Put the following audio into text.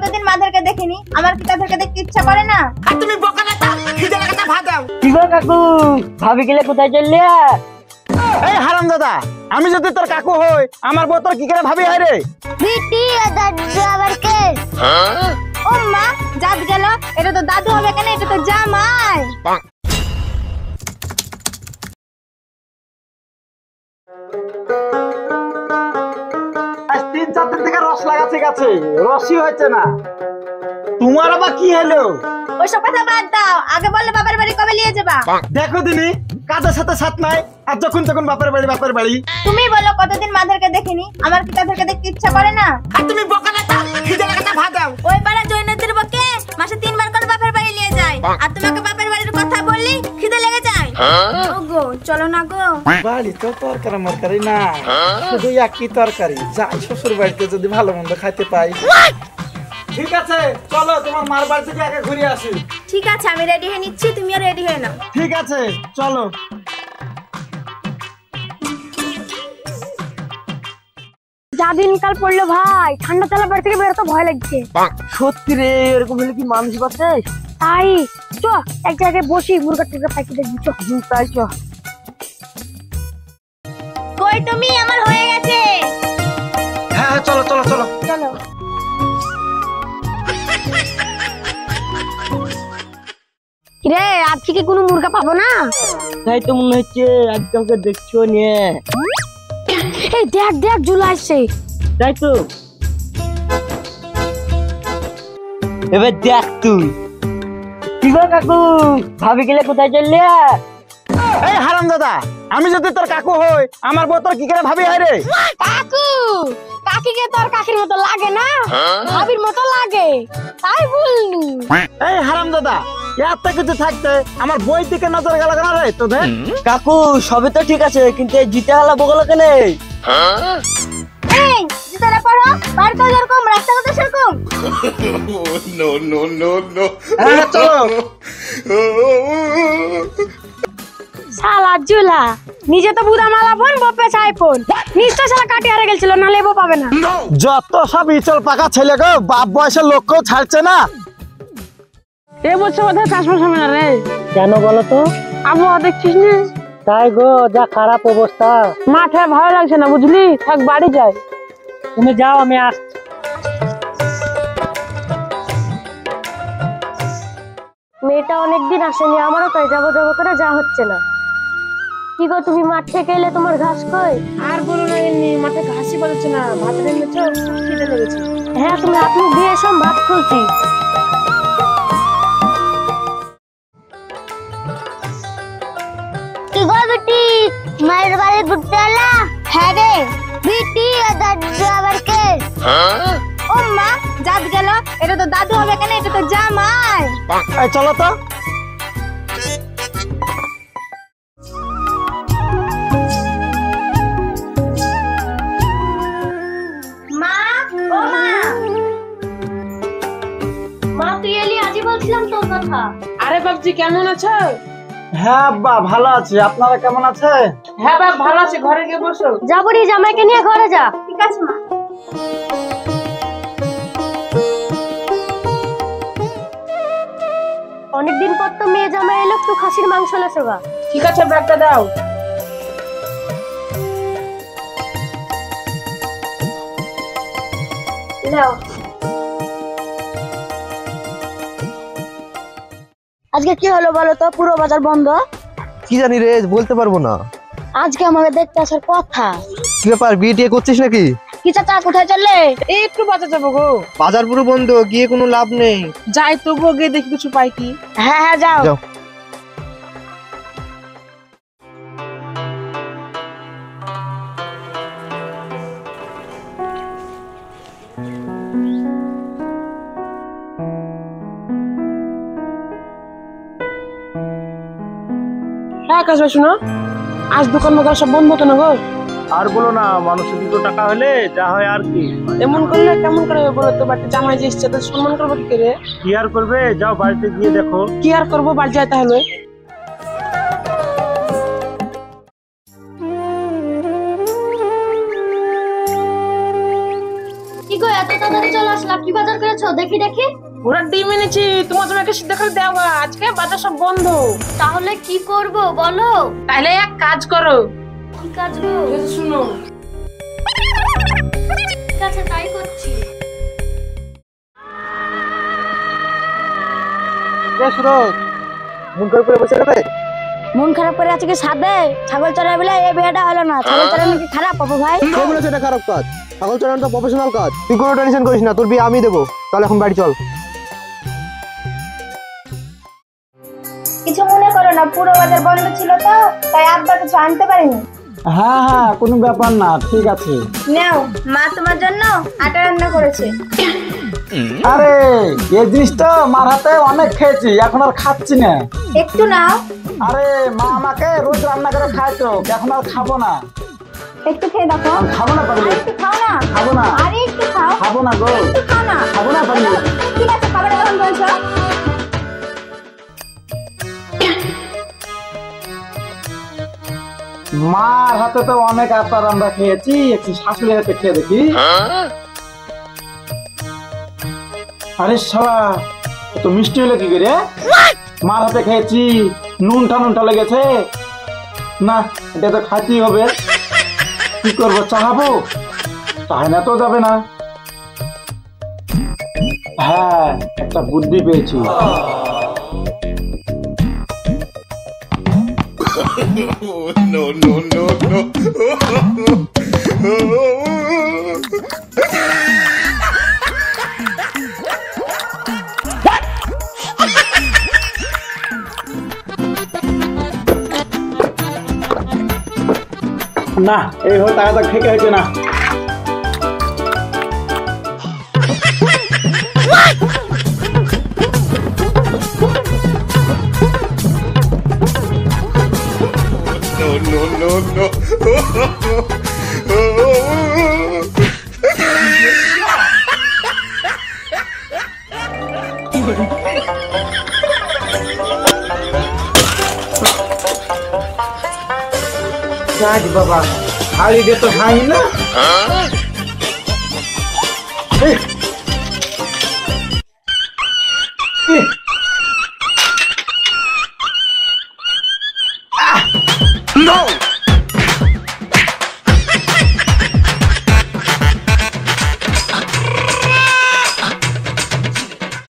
কতদিন মাদেরকে দেখিনি, আমার কি তাদেরকে দেখতে ইচ্ছা করে না? আর তুমি বকা না দাও, খিদে লাগাতে ভাত দাও। কি গো কাকু, ভাবি গেলে কোথায় চললে? এই হারামজাদা, আমি যদি তোর কাকু হই আমার বউ তোর কি করে ভাবি হয় রে? বিটি দাদু আবার কে? ও মা, জাত গেল। এটা তো দাদু হবে কেন, এটা তো জামাই। আজ 3-4 দিন থেকে রস লাগাচ্ছে গাছে, রসই হচ্ছে না। তোমার আবার কি হলো? ওইসব কথা বাদ দাও, আগে বললে বাবার বাড়ি কবে নিয়ে যাবা? দেখো দিনি, কাজের সাথে সাথ নাই, আর যখন তখন বাপের বাড়ি বাপের বাড়ি। তুমি বলো কতদিন মাদেরকে দেখিনি, আমার কি তাদেরকে দেখতে ইচ্ছা করে না? আর তুমি বকা না দাও, খিদে লাগাতে ভাত দাও। ওই পাড়া জৈনদের বকে মাসে 3 বার করে বাপের বাড়ি নিয়ে যায়, আর তোমাকে বাপের বাড়ির কথা বললি খিদে লেগে যায়। ওগো চলো না গো। বাড়ি তো তরকারি মরকারি না, শুধু একই তরকারি। যাই শ্বশুর বাড়িতে যদি ভালো মন্দ খাইতে পাই। ঠিক আছে চলো, তোমার মার বাড়ি থেকে আগে ঘুরে আসি। ঠিক আছে, আমি রেডি হয়ে নিচ্ছি, তুমিও রেডি হয়ে নাও। ঠিক আছে চলো। যা দিনকাল পড়লো ভাই, ঠান্ডা চালা বাড়ি থেকে বেরোতে ভয় লাগছে। সত্যি রে, এরকম হলে কি মানুষ বাঁচে? তাই চ এক জায়গায় বসি, মুরগা টুরগা পাইতে দেখবি। চ তাই চ। কই তুমি? আমার হয়ে গেছে। হ্যাঁ হ্যাঁ চলো চলো চলো। চলো। রে আজকে কি কোনো মুরগা পাবো না? তাই তো মনে হচ্ছে, আজকালকে দেখছো নিয়ে। এই দেখ দেখ, জুলা আসছে। তাই তো, এবার দেখ তুই। কি গো কাকু, ভাবি গেলে কোথায় চললে? এই হারামজাদা, আমি যদি তোর কাকু হই আমার বউ তোর কি করে ভাবি হয় রে? কাকু, কাকিকে তোর কাকির মতো লাগে না, ভাবির মতো লাগে, তাই বললু। এই হারামজাদা, এত কিছু থাকতে আমার বই দিকে নজর গেল না রে তোদের? কাকু সবে তো ঠিক আছে, কিন্তু এই জিতে হালা বগল কেন? এই জুতাটা পরো, বাড়িতে যেরকম রাস্তাঘাটে সেরকম। হ্যাঁ চলো। শালা জুলা, নিজে তো বুদা মালা ফোন, বপে ছাই ফোন, নিশ্চয় শালা কাটি হারে গেছিল, না লেবো পাবে না। যত সব ইচল পাকা ছেলে গো, বাপ বয়সের লোককেও ছাড়ছে না। এ বছর বোধ হয় চাষবাস হবে না রে। কেন বলো তো? আবহাওয়া দেখছিস না? তাই গো, যা খারাপ অবস্থা। মাঠে ভালো লাগছে না, বুঝলি, থাক বাড়ি যাই। তুমি যাও, আমি আসছি। মেয়েটা অনেকদিন আসেনি, আমারও তাই যাবো যাবো করে যা হচ্ছে না। কি গো তুমি মাঠ থেকে এলে, তোমার ঘাস কই? আর বলো না, এমনি মাঠে ঘাসই পাচ্ছে না, ভাত রেখেছো, খিদে লেগেছে। হ্যাঁ তুমি হাত মুখ দিয়ে এসো, ভাত খুলছি। কি গো বেটি, মায়ের বাড়ি ঘুরতে এলা? হ্যাঁ রে বিটি দাদু আবার কে? ও মা, জাত গেল। এটা তো দাদু হবে কেন, এটা তো জামাই। এই চলো তো। মা, ও মা। মা তুই এলি, আজই বলছিলাম তোর কথা। আরে বাবজি, কেমন আছো? হ্যাঁ আব্বা ভালো আছি, আপনারা কেমন আছে? হ্যাঁ বাপ, ভালো আছে, ঘরে গিয়ে বসো। যাবো রে, জামাইকে নিয়ে ঘরে যা। ঠিক আছে মা। অনেকদিন পর তো মেয়ে জামাই এলো, একটু খাসির মাংস লেছো গা। ঠিক আছে, ব্যাগটা দাও। নাও। আজকে কি হলো বলো তো, পুরো বাজার বন্ধ। কি জানি রে, বলতে পারবো না। আজকে আমাকে দেখতে আসার কথা। কি ব্যাপার, বিয়ে টিয়ে করছিস নাকি? কি চাচা, কোথায় চললে? এই একটু বাজার যাবো গো। বাজার পুরো বন্ধ, গিয়ে কোনো লাভ নেই। যাই তবুও গিয়ে দেখি কিছু পাই কি। হ্যাঁ হ্যাঁ যাও। যাও। হ্যাঁ কাজ শোনো, আজ দোকান মোকান সব বন্ধ তো না গো। আর বলো না, মানুষের 2 টাকা হলে যা হয় আর কি। এমন করলে কেমন করে হবে বলো তো, বাড়িতে জামাই যে এসছে তো সম্মান করবো কি করে? কি আর করবে, যাও বাড়িতে গিয়ে দেখো। কি আর করবো, বাড়ি যাই তাহলে। কি গো এত তাড়াতাড়ি চলে আসলাম, কি বাজার করেছো দেখি দেখি। ঘোড়ার ডিম এনেছি, তোমার জন্য একটা সিদ্ধ করে দেওয়া, আজকে বাজার সব বন্ধ। তাহলে কি করব বলো? তাহলে এক কাজ করো, কি কাজ গো? শুনো। ঠিক আছে, তাই করছি। সুরজ মন করে পড়ে বসে গেলে? মন খারাপ করে আজকে সাথে ছাগল চড়াই বলে এই বিয়েটা হলো না। ছাগল চড়ানো কি খারাপ পাবো ভাই? কে বলেছে এটা খারাপ কাজ? ছাগল চড়ানো তো প্রফেশনাল কাজ। তুই কোনো টেনশন করিস না, তোর বিয়ে আমি দেবো। তাহলে এখন বাড়ি চল। কিছু মনে করো না, পুরো বাজার বন্ধ ছিল তো তাই আব্বা কিছু আনতে পারিনি। হ্যাঁ হ্যাঁ, কোনো ব্যাপার না, ঠিক আছে। নাও, মা তোমার জন্য আটা রান্না করেছে। আরে এই জিনিসটা মার হাতে অনেক খেয়েছি, এখন আর খাচ্ছি না। একটু নাও, আরে মা আমাকে রোজ রান্না করে খাইতো, এখন আর খাবো না। একটু খেয়ে দেখো। আমি খাবো না পাগলি, একটু খাও না। খাবো না, আরে একটু খাও। খাবো না গো, একটু খাও না। খাবো না পাগলি। ঠিক আছে, খাবার যখন বলছো। মার হাতে তো অনেক আচার আমরা খেয়েছি, একটু শাশুড়ি হাতে খেয়ে দেখি। আরে শালা, এত মিষ্টি হলো কি করে? মার হাতে খেয়েছি, নুনটা নুনটা লেগেছে না, এটা তো খাইতেই হবে। কি করবো, চাহাবো? চাই না তো যাবে না। হ্যাঁ, একটা বুদ্ধি পেয়েছি। না, এই হল টাকাটা খেকে হয়েছে না। যাক বাবা, হাড়ি দিয়ে তো ভাই না।